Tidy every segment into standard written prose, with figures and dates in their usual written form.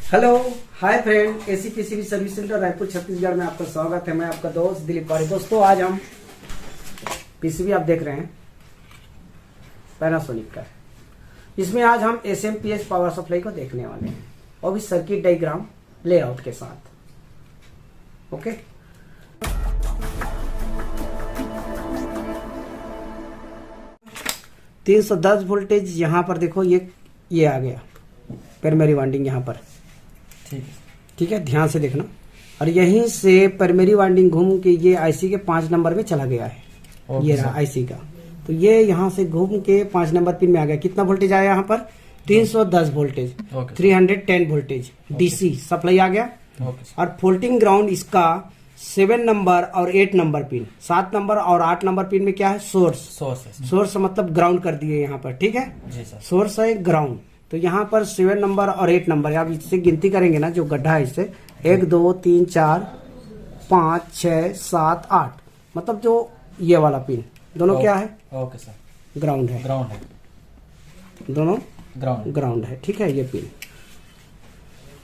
Hello hi friend, AC PCB service centre Raipur Chhattisgarh में आपका स्वागत है। मैं आपका दोस्त दिलीप पारी। दोस्तों आज हम पीसीबी आप देख रहे हैं पैनासोनिक का। इसमें आज हम एसएमपीएस पावर सप्लाई को देखने वाले हैं, और भी सर्किट डायग्राम लेआउट के साथ। ओके, तीन 310 वोल्टेज यहाँ पर देखो, ये आ गया प्राइमरी वाइंडिंग यहाँ पर। ठीक है, ध्यान से देखना। और यहीं से प्राइमरी वाइंडिंग घूम के ये आईसी के 5 नंबर में चला गया है। ये रहा आईसी का, तो ये यहाँ से घूम के 5 नंबर पिन में आ गया। कितना वोल्टेज आया यहाँ पर? 310 वोल्टेज, 310 वोल्टेज डीसी सप्लाई आ गया। और फोल्डिंग ग्राउंड इसका 7 नंबर और 8 नंबर पिन, 7 नंबर और 8 नंबर पिन में क्या है? सोर्स मतलब ग्राउंड कर दिए यहाँ पर। ठीक है, सोर्स है ग्राउंड। तो यहाँ पर 7 नंबर और 8 नंबर, आप इससे गिनती करेंगे ना, जो गड्ढा है इससे 1 2 3 4 5 6 7 8, मतलब जो ये वाला पिन दोनों क्या है? ओके सर, ग्राउंड है। दोनों ग्राउंड है। ठीक है, ये पिन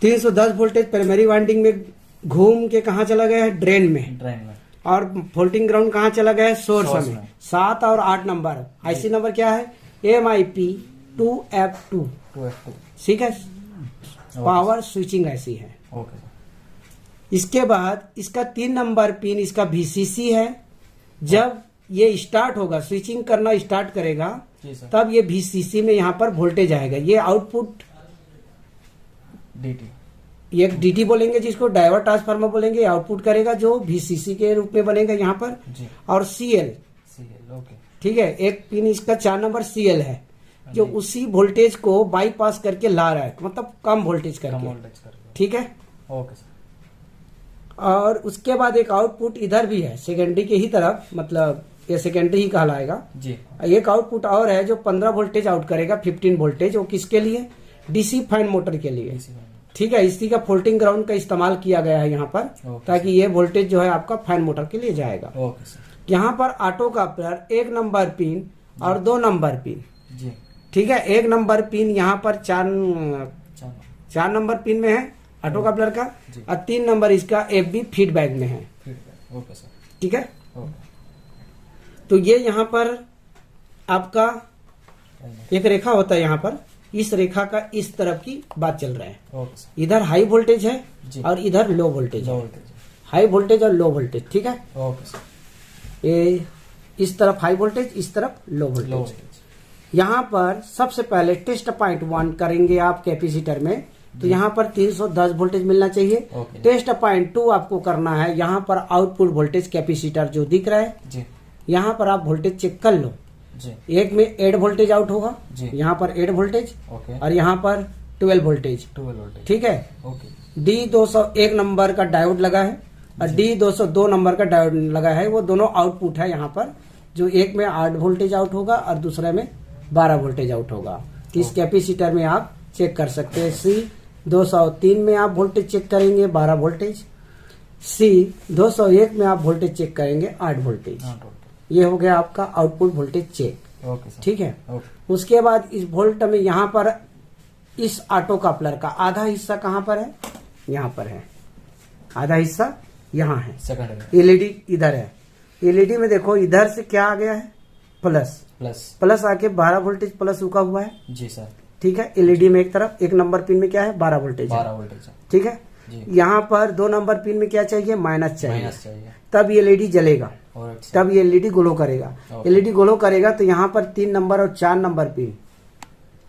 310 वोल्टेज प्राइमरी वाइंडिंग में घूम के कहाँ चला गया है? ड्रेन में। और फोल्डिंग ग्राउंड कहाँ चला गया है? सोर्स में। 7 और 8 नंबर, आईसी नंबर क्या है? MIP 2F2। ठीक है, पावर स्विचिंग ऐसी है। इसके बाद इसका 3 नंबर पिन इसका VCC है। जब ये स्टार्ट होगा, स्विचिंग करना स्टार्ट करेगा, तब ये VCC में यहाँ पर वोल्टेज आएगा। ये आउटपुट ये DT बोलेंगे, जिसको डायोड ट्रांसफार्मर बोलेंगे। आउटपुट करेगा जो VCC के रूप में बनेगा यहाँ पर। और CL, ठीक है, एक पिन इसका 4 नंबर CL है, जो उसी वोल्टेज को बाईपास करके ला रहा है, मतलब कम वोल्टेज करके। ठीक है, ओके सर। और उसके बाद एक आउटपुट इधर भी है सेकेंडरी के ही तरफ, मतलब ये सेकेंडरी ही कहलाएगा जी। एक आउटपुट और है जो 15 वोल्टेज आउट करेगा, 15 वोल्टेज। वो किसके लिए? डीसी फैन मोटर के लिए। ठीक है, इसी का फोल्डिंग ग्राउंड का इस्तेमाल किया गया है यहाँ पर, ताकि ये वोल्टेज जो है आपका फैन मोटर के लिए जाएगा। यहाँ पर ऑटो कपलर 1 नंबर पिन और 2 नंबर पिन। ठीक है, 1 नंबर पिन यहाँ पर 4 नंबर पिन में है ऑटो कपलर का, और 3 नंबर इसका FB फीडबैक में है। ठीक है, तो ये यहाँ पर आपका एक रेखा होता है। यहाँ पर इस रेखा का इस तरफ की बात चल रहा है। इधर हाई वोल्टेज है और इधर लो वोल्टेज है। हाई वोल्टेज और लो वोल्टेज। ठीक है, ये इस तरफ हाई वोल्टेज, इस तरफ लो वोल्टेज। यहाँ पर सबसे पहले टेस्ट पॉइंट 1 करेंगे आप कैपेसिटर में, तो यहाँ पर 310 वोल्टेज मिलना चाहिए। टेस्ट पॉइंट 2 आपको करना है। यहाँ पर आउटपुट वोल्टेज कैपेसिटर जो दिख रहा है, यहाँ पर आप वोल्टेज चेक कर लो। एक में 8 वोल्टेज आउट होगा, यहाँ पर 8 वोल्टेज, और यहाँ पर 12 वोल्टेज। ठीक है, D201 नंबर का डायोड लगा है और D202 नंबर का डायोड लगा है। वो दोनों आउटपुट है यहाँ पर, जो एक में 8 वोल्टेज आउट होगा और दूसरे में 12 वोल्टेज आउट होगा। इस कैपेसिटर में आप चेक कर सकते हैं। C203 में आप वोल्टेज चेक करेंगे 12 वोल्टेज, C201 में आप वोल्टेज चेक करेंगे 8 वोल्टेज। ये हो गया आपका आउटपुट वोल्टेज चेक। ठीक है, उसके बाद इस वोल्ट में यहाँ पर इस ऑटो कपलर का आधा हिस्सा कहाँ पर है? यहाँ पर है। आधा हिस्सा यहाँ है। LED इधर है। LED में देखो, इधर से क्या आ गया है? प्लस आके 12 वोल्टेज प्लस रुका हुआ है। जी सर। ठीक है, LED में एक तरफ 1 नंबर पिन में क्या है? 12 वोल्टेज। ठीक है, यहाँ पर 2 नंबर पिन में क्या चाहिए? माइनस चाहिए। तब ये LED जलेगा, तब ये LED ग्लो करेगा। LED ग्लो करेगा तो यहाँ पर 3 नंबर और 4 नंबर पिन,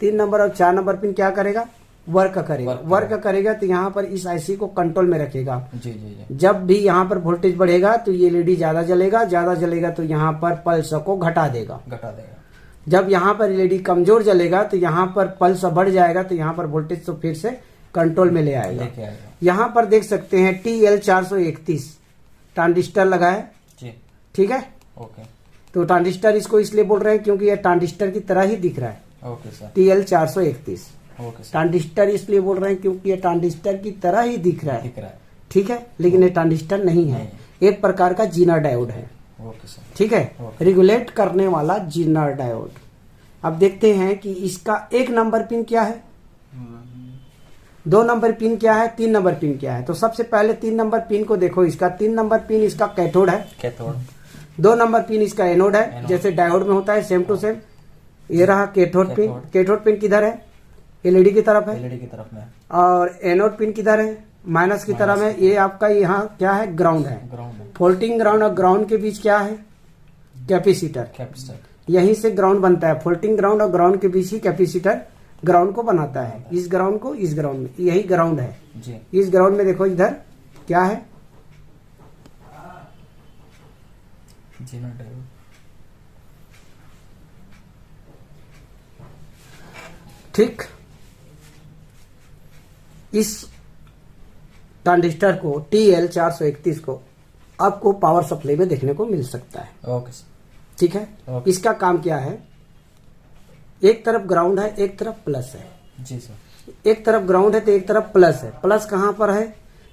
3 नंबर और 4 नंबर पिन क्या करेगा? वर्क करेगा। तो यहाँ पर इस आईसी को कंट्रोल में रखेगा। जब भी यहाँ पर वोल्टेज बढ़ेगा तो ये LED ज्यादा जलेगा तो यहाँ पर पल्स को घटा देगा। जब यहाँ पर LED कमजोर जलेगा तो यहाँ पर पल्स बढ़ जाएगा, तो यहाँ पर वोल्टेज तो फिर से कंट्रोल में ले आएगा। यहाँ पर देख सकते हैं TL431 ट्रांजिस्टर लगा है। ठीक है, तो ट्रांजिस्टर इसको इसलिए बोल रहे हैं क्योंकि ये ट्रांजिस्टर की तरह ही दिख रहा है। TL431 ट्रांजिस्टर इसलिए बोल रहे हैं क्योंकि ये ट्रांजिस्टर की तरह ही दिख रहा है। ठीक है, लेकिन ये ट्रांजिस्टर नहीं है, एक प्रकार का जीनर डायोड है। ठीक है, रेगुलेट करने वाला जीनर डायोड। अब देखते हैं कि इसका 1 नंबर पिन क्या है? 2 नंबर पिन क्या है, 3 नंबर पिन क्या है। तो सबसे पहले 3 नंबर पिन को देखो, इसका 3 नंबर पिन इसका कैथोड है, कैथोड। 2 नंबर पिन इसका एनोड है, जैसे डायोड में होता है सेम टू सेम। ये रहा कैथोड पिन। कैथोड पिन किधर है, एलईडी की तरफ है, एलईडी की तरफ में। और एनोड पिन किधर है, माइनस की तरफ है। ये आपका यहाँ क्या है, ग्राउंड है। फोल्डिंग ग्राउंड और ग्राउंड के बीच क्या है, कैपेसिटर। यहीं से ग्राउंड बनता है, फोल्डिंग ग्राउंड और ग्राउंड के बीच ही कैपेसिटर ग्राउंड को बनाता है। इस ग्राउंड को इस ग्राउंड में, यही ग्राउंड है जी। इस ग्राउंड में देखो इधर क्या है, ठीक। इस ट्रांजिस्टर को TL431 को आपको पावर सप्लाई में देखने को मिल सकता है। ओके, ठीक है। इसका काम क्या है, एक तरफ ग्राउंड है, एक तरफ प्लस है जी सर। एक तरफ ग्राउंड है तो एक तरफ प्लस है। प्लस कहाँ पर है,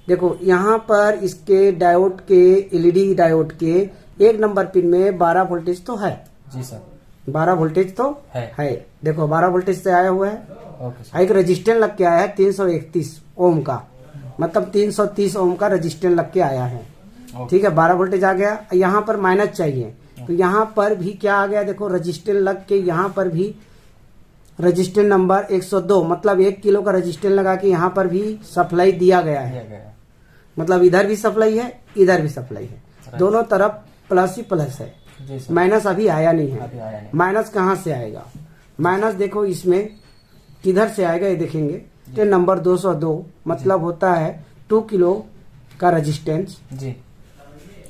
देखो यहाँ पर इसके डायोड के, एलईडी डायोड के 1 नंबर पिन में 12 वोल्टेज तो है जी सर। 12 वोल्टेज तो है। देखो 12 वोल्टेज से आया हुआ है। ओके। एक रजिस्टेंस लग के आया है 331 ओम का, मतलब 330 ओम का रजिस्टेंस लग के आया है। ठीक है, 12 वोल्टेज आ गया। यहाँ पर माइनस चाहिए तो यहाँ पर भी क्या आ गया, देखो रजिस्टेंस लग के यहाँ पर भी रजिस्टेंस नंबर 102, मतलब 1 किलो का रजिस्टेंस लगा के यहाँ पर भी सप्लाई दिया गया है। मतलब इधर भी सप्लाई है, इधर भी सप्लाई है, दोनों तरफ प्लस ही प्लस है। माइनस अभी आया नहीं है। माइनस कहाँ से आएगा, माइनस देखो इसमें किधर से आएगा ये देखेंगे। तो नंबर 202 मतलब होता है 2 किलो का रजिस्टेंस जी,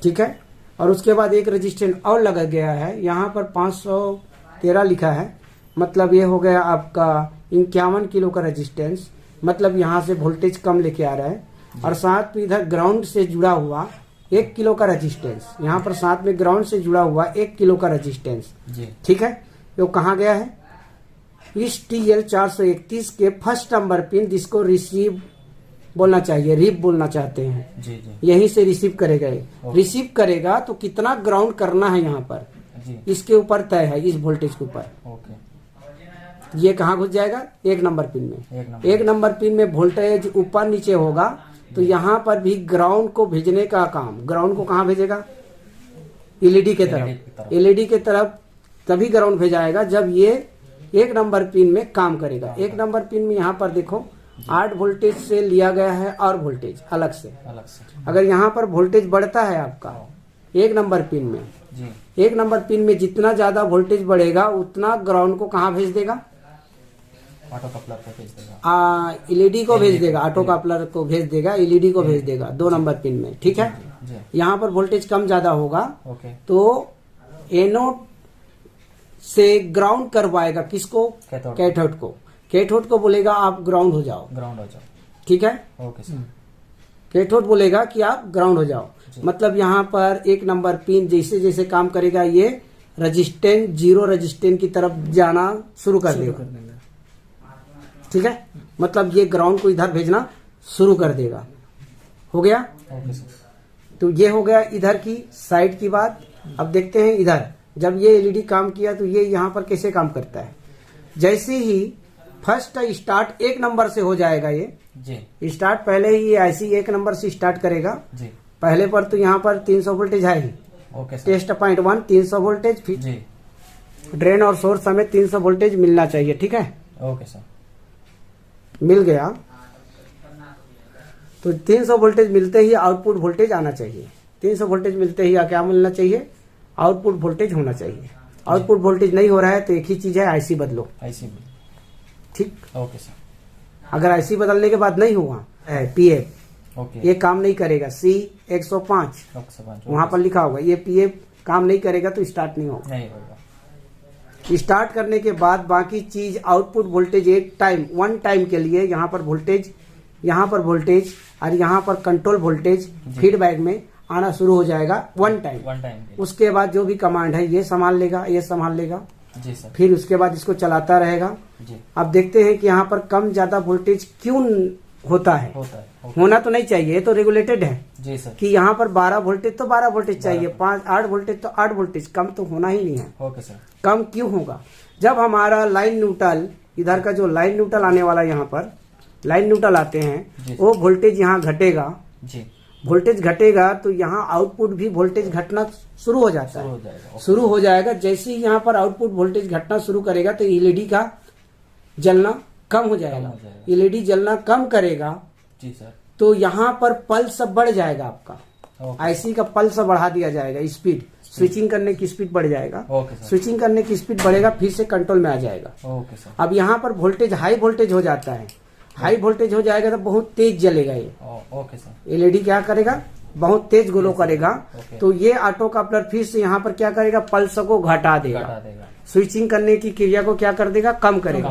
ठीक है। और उसके बाद एक रजिस्टेंस और लगा गया है, यहाँ पर 513 लिखा है, मतलब ये हो गया आपका 51 किलो का रजिस्टेंस, मतलब यहाँ से वोल्टेज कम लेके आ रहा है। और साथ में इधर ग्राउंड से जुड़ा हुआ 1 किलो का रजिस्टेंस, यहाँ पर साथ में ग्राउंड से जुड़ा हुआ 1 किलो का रजिस्टेंस, ठीक है। तो कहाँ गया है, इस TL431 के फर्स्ट नंबर पिन, जिसको रिसीव बोलना चाहिए, रिप बोलना चाहते हैं जी जी। यहीं से रिसीव करेगा। रिसीव करेगा तो कितना ग्राउंड करना है यहाँ पर जी। इसके ऊपर तय है, इस वोल्टेज के ऊपर। ये कहाँ घुस जाएगा, 1 नंबर पिन में। 1 नंबर पिन में वोल्टेज ऊपर नीचे होगा तो यहाँ पर भी ग्राउंड को भेजने का काम, ग्राउंड को कहाँ भेजेगा, एलईडी के तरफ। एलईडी के तरफ तभी ग्राउंड भेजाएगा जब ये 1 नंबर पिन में काम करेगा। 1 नंबर पिन में यहाँ पर देखो 8 वोल्टेज से लिया गया है और वोल्टेज अलग से। अगर यहाँ पर वोल्टेज बढ़ता है आपका 1 नंबर पिन में, 1 नंबर पिन में जितना ज्यादा वोल्टेज बढ़ेगा उतना ग्राउंड को कहाँ भेज देगा, ऑटो कपलर को भेज देगा, एलईडी को भेज देगा, ऑटो कपलर को भेज देगा, एलईडी को भेज देगा 2 नंबर पिन में, ठीक है। यहाँ पर वोल्टेज कम ज्यादा होगा तो एनोड से ग्राउंड करवाएगा, किसको, कैथोड को। कैथोड को बोलेगा आप ग्राउंड हो जाओ, ठीक है। Okay sir. कैथोड बोलेगा कि आप ग्राउंड हो जाओ, मतलब यहाँ पर 1 नंबर पिन जैसे जैसे काम करेगा ये रजिस्टेंस, 0 रजिस्टेंस की तरफ जाना शुरू कर देगा, ठीक है। मतलब ये ग्राउंड को इधर भेजना शुरू कर देगा। हो गया। तो ये हो गया इधर की साइड की बात। अब देखते हैं इधर, जब ये एलईडी काम किया तो ये यहाँ पर कैसे काम करता है। जैसे ही फर्स्ट स्टार्ट 1 नंबर से हो जाएगा, ये जी स्टार्ट पहले ही ऐसी 1 नंबर से स्टार्ट करेगा जी। पहले पर तो यहाँ पर 300 वोल्टेज है ही। Okay sir. Test point 1 300 voltage, फिर जी ड्रेन और सोर्स समेत 300 वोल्टेज मिलना चाहिए, ठीक है। Okay sir. मिल गया तो 300 वोल्टेज मिलते ही आउटपुट वोल्टेज आना चाहिए। 300 वोल्टेज मिलते ही क्या मिलना चाहिए, आउटपुट वोल्टेज होना चाहिए। आउटपुट वोल्टेज नहीं हो रहा है तो एक ही चीज है, आईसी बदलो, आईसी, ठीक। Okay sir. अगर आईसी बदलने के बाद नहीं हुआ पीएफ, ये काम नहीं करेगा, C105 वहां पर लिखा होगा, ये पीएफ काम नहीं करेगा तो स्टार्ट नहीं होगा। स्टार्ट करने के बाद बाकी चीज आउटपुट वोल्टेज वन टाइम के लिए यहाँ पर वोल्टेज और यहाँ पर कंट्रोल वोल्टेज फीडबैक में आना शुरू हो जाएगा वन टाइम। उसके बाद जो भी कमांड है ये संभाल लेगा जी सर। फिर उसके बाद इसको चलाता रहेगा जी। अब देखते हैं कि यहाँ पर कम ज्यादा वोल्टेज क्यों होता है। होना तो नहीं चाहिए, ये तो रेगुलेटेड है जी सर, कि यहाँ पर 12 वोल्टेज तो 12 वोल्टेज चाहिए, 8 वोल्टेज तो 8 वोल्टेज, कम तो होना ही नहीं है। Okay sir. कम क्यों होगा, जब हमारा लाइन न्यूट्रल, इधर का जो लाइन न्यूट्रल आने वाला यहाँ पर लाइन न्यूट्रल आते हैं, वो वोल्टेज यहाँ घटेगा जी। वोल्टेज घटेगा तो यहाँ आउटपुट भी वोल्टेज घटना शुरू हो जाता है, शुरू हो जाएगा। जैसे ही यहाँ पर आउटपुट वोल्टेज घटना शुरू करेगा तो एलईडी का जलना कम हो जाएगा। एलईडी जलना कम करेगा जी सर, तो यहाँ पर पल्स बढ़ जाएगा आपका, आईसी का पल्स बढ़ा दिया जाएगा, स्पीड स्विचिंग करने की स्पीड बढ़ जाएगा। स्विचिंग करने की स्पीड बढ़ेगा, फिर से कंट्रोल में आ जाएगा। अब यहाँ पर वोल्टेज हाई वोल्टेज हो जाता है, हाई वोल्टेज हो जाएगा तो बहुत तेज जलेगा ये। Okay sir. एलईडी क्या करेगा, बहुत तेज ग्लो करेगा। तो ये ऑटो कपलर फिर से यहाँ पर क्या करेगा, पल्स को घटा देगा, स्विचिंग करने की क्रिया को क्या कर देगा, कम करेगा।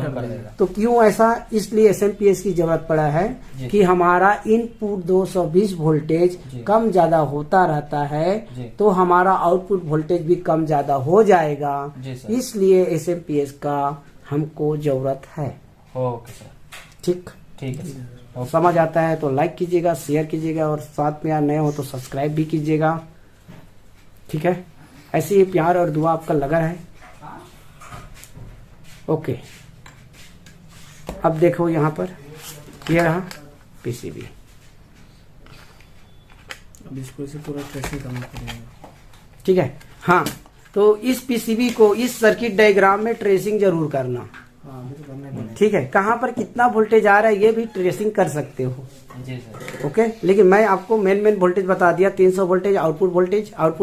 तो क्यों ऐसा, इसलिए एसएमपीएस की जरूरत पड़ा है कि हमारा इनपुट 220 वोल्टेज कम ज्यादा होता रहता है, तो हमारा आउटपुट वोल्टेज भी कम ज्यादा हो जाएगा। इसलिए एसएमपीएस का हमको जरूरत है। ओके सर, ठीक है। समझ आता है तो लाइक कीजिएगा, शेयर कीजिएगा, और साथ में यार नए हो तो सब्सक्राइब भी कीजिएगा। ठीक है, ऐसे ही प्यार और दुआ आपका लगा रहे। ओके, अब देखो यहाँ पर ये रहा पीसीबी। अब इसको इसे पूरा ट्रेसिंग करना पड़ेगा। ठीक है, हाँ, तो इस पीसीबी को इस सर्किट डायग्राम में ट्रेसिंग जरूर करना। ठीक है, कहाँ पर कितना वोल्टेज आ रहा है ये भी ट्रेसिंग कर सकते हो जी सर। ओके, लेकिन मैं आपको मेन वोल्टेज बता दिया, 300 वोल्टेज आउटपुट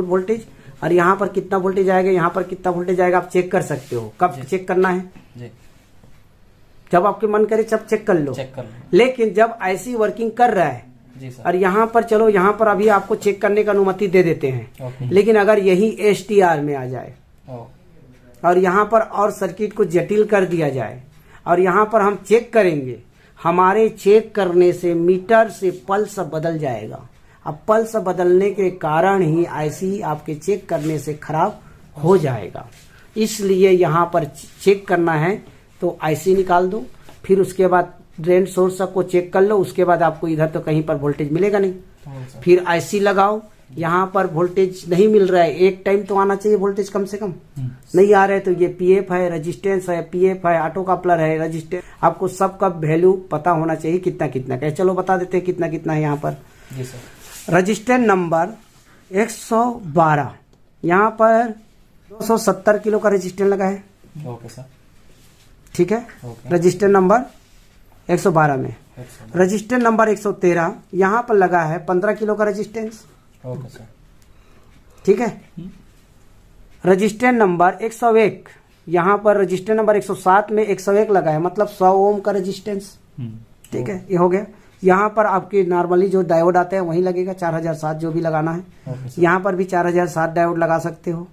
वोल्टेज, और यहाँ पर कितना वोल्टेज आएगा, यहाँ पर कितना वोल्टेज आएगा, आप चेक कर सकते हो। कब चेक करना है जी, जब आपके मन करे तब चेक कर लो। लेकिन जब ऐसी वर्किंग कर रहा है जी सर, और यहाँ पर चलो, यहाँ पर अभी आपको चेक करने की अनुमति दे देते हैं। लेकिन अगर यही एसटीआर में आ जाए और यहाँ पर और सर्किट को जटिल कर दिया जाए और यहाँ पर हम चेक करेंगे, हमारे चेक करने से मीटर से पल्स बदल जाएगा। अब पल्स बदलने के कारण ही आईसी आपके चेक करने से खराब हो जाएगा। इसलिए यहाँ पर चेक करना है तो आईसी निकाल दो, फिर उसके बाद ड्रेन सोर्स को चेक कर लो, उसके बाद आपको इधर तो कहीं पर वोल्टेज मिलेगा नहीं। फिर आईसी लगाओ, यहाँ पर वोल्टेज नहीं मिल रहा है, एक टाइम तो आना चाहिए वोल्टेज कम से कम, नहीं आ रहा है तो ये पीएफ है, रेजिस्टेंस है, पीएफ है, ऑटो कपलर है, रेजिस्टेंस, आपको सबका वैल्यू पता होना चाहिए कितना कितना का है। चलो बता देते हैं कितना कितना है। यहाँ पर जी सर, रजिस्टेंस नंबर 112, यहाँ पर 270 किलो का रजिस्टेंस लगा है। ओके सर, ठीक है, रजिस्टेंस नंबर 112 में रजिस्टेंस नंबर 113 यहाँ पर लगा है 15 किलो का रजिस्टेंस। ओके सर, ठीक है, रजिस्टेंस नंबर 101, यहाँ पर रजिस्टेंस नंबर 107 में 101 लगा है, मतलब 100 ओम का रजिस्टेंस। ठीक है, ये हो गया। यहाँ पर आपके नॉर्मली जो डायोड आते हैं वही लगेगा 4007 जो भी लगाना है। यहाँ पर भी 4007 डायोड लगा सकते हो।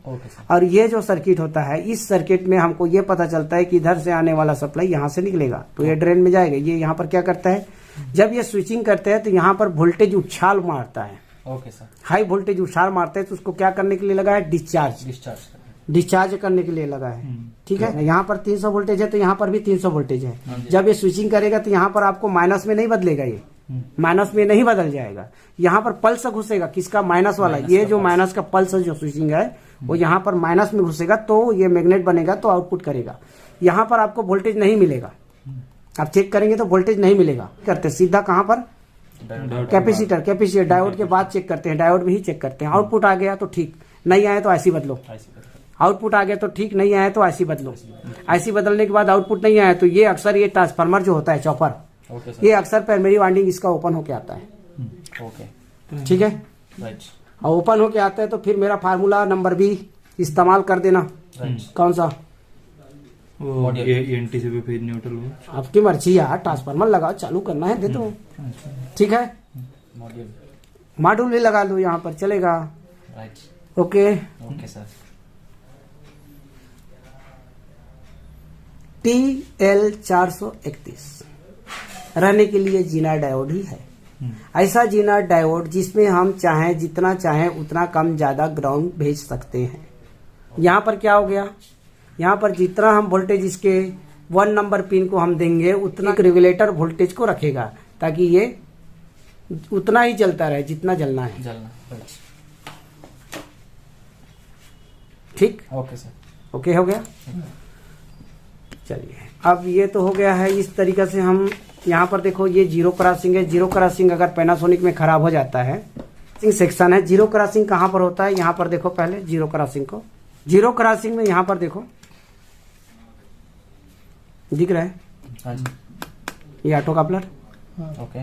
और ये जो सर्किट होता है, इस सर्किट में हमको ये पता चलता है कि इधर से आने वाला सप्लाई यहाँ से निकलेगा तो ये ड्रेन में जाएगा। ये यहाँ पर क्या करता है, जब ये स्विचिंग करते हैं तो यहाँ पर वोल्टेज उछाल मारता है। ओके सर, हाई वोल्टेज उछाल मारते हैं तो उसको क्या करने के लिए लगा है, डिस्चार्ज करने के लिए लगा है। ठीक है, यहाँ पर 300 वोल्टेज है तो यहाँ पर भी 300 वोल्टेज है। जब ये स्विचिंग करेगा तो यहाँ पर आपको माइनस में नहीं बदलेगा, ये माइनस में नहीं बदल जाएगा। यहाँ पर पल्स घुसेगा, किसका, माइनस वाला, ये जो माइनस का पल्स जो स्विचिंग है वो यहाँ पर माइनस में घुसेगा तो ये मैग्नेट बनेगा तो आउटपुट करेगा। यहाँ पर आपको वोल्टेज नहीं मिलेगा, आप चेक करेंगे तो वोल्टेज नहीं मिलेगा। करते सीधा कहाँ पर, कैपेसिटर डायोड के बाद चेक करते हैं, डायोड में ही चेक करते हैं। आउटपुट आ गया तो ठीक, नहीं आया तो ऐसी बदलो। आउटपुट आ गया तो ठीक, नहीं आया तो ऐसी बदलो। ऐसी बदलने के बाद आउटपुट नहीं आया तो ये अक्सर ये ट्रांसफार्मर जो होता है चॉपर, ये अक्सर प्राइमरी वाइंडिंग इसका ओपन होके आता है। ठीक है, और ओपन होके आता है तो फिर मेरा फार्मूला नंबर भी इस्तेमाल कर देना। कौन सा, एनटीसी फेज न्यूट्रल, आपकी मर्जी यार, ट्रांसफार्मर लगाओ, चालू करना है दे दो। ठीक है, मॉड्यूल भी लगा दो, यहाँ पर चलेगा। Okay sir. TL431 रहने के लिए जीना डायोड ही है। ऐसा जीना डायोड जिसमें हम चाहें जितना चाहें उतना कम ज्यादा ग्राउंड भेज सकते हैं। यहाँ पर क्या हो गया, यहाँ पर जितना हम वोल्टेज इसके 1 नंबर पिन को हम देंगे उतना रेगुलेटर वोल्टेज को रखेगा ताकि ये उतना ही जलता रहे जितना जलना है। ठीक, ओके सर, ओके हो गया। चलिए, अब ये तो हो गया है, इस तरीके से हम यहाँ पर देखो ये जीरो क्रॉसिंग है। जीरो क्रॉसिंग अगर पैनासोनिक में खराब हो जाता है, सेक्शन है। जीरो क्रॉसिंग कहाँ पर होता है, यहाँ पर देखो पहले जीरो क्रॉसिंग को। जीरो क्रॉसिंग में यहाँ पर देखो दिख रहा है हाँ जी। ये ऑटो कपलर। ओके